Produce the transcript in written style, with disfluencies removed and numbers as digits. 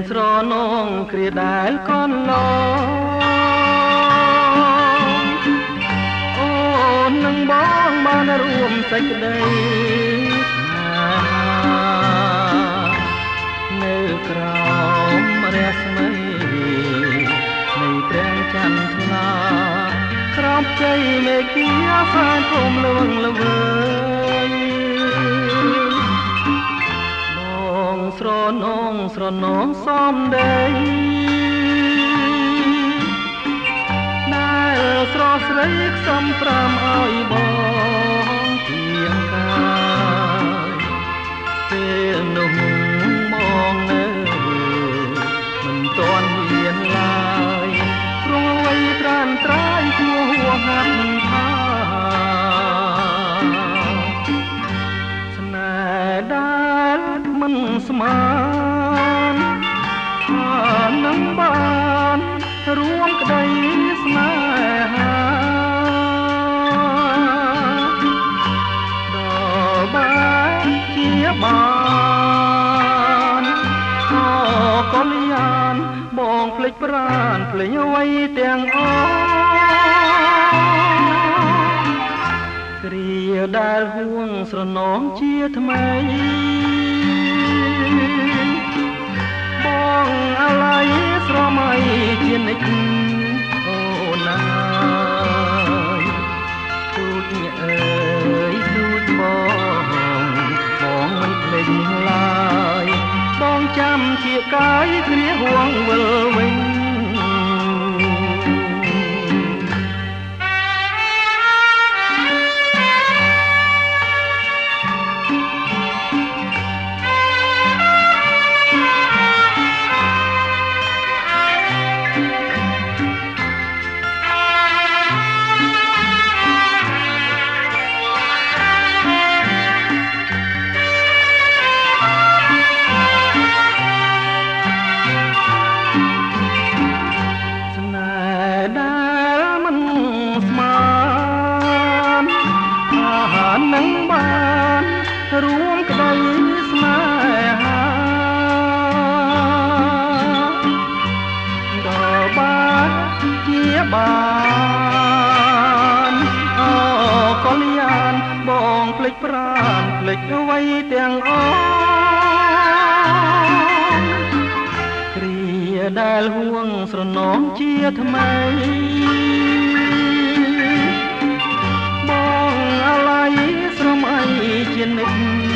ស្រនងគ្រាដែលកនឡងអូននឹងបងបានរួមសេចក្តីនៅក្រោមរស្មីនៃព្រះច័ន្ទថ្លាក្រោមជ័យមេឃាសែនធំលឿងល្វើយបងស្រនងសំដីដែលស្រស់ស្រីខ្សំប្រាំឲ្យបងទៀងកាយពេលនោះបងនៅមិនទាន់ហ៊ានឡើយព្រោះអ្វីត្រានត្រាយឈ្មោះហួងហាត់ថាស្នេហ៍ដែលមិនស្មាននឹងបានរួមក្តីស្នេហាដល់បានជាបានកលយានបងភ្លេចប្រានភ្លេចអ្វីទាំងអស់គ្រាដែលហួងស្រនងជាថ្មីបងអាឡ័យស្រមៃជានិច្ចអូនណាយទូចអើយទូចបងមិនភ្លេចឡើយបងចាំជាកាយគ្រាហួងវិលវិញនឹងបានរួមក្តីស្នេហាដល់បានជាបានអូកលយានបងភ្លេចប្រានភ្លេចអ្វីទាំងអស់គ្រាដែលហួងស្រនងជាថ្មីបងអាឡ័យស្រមៃជានិច្ច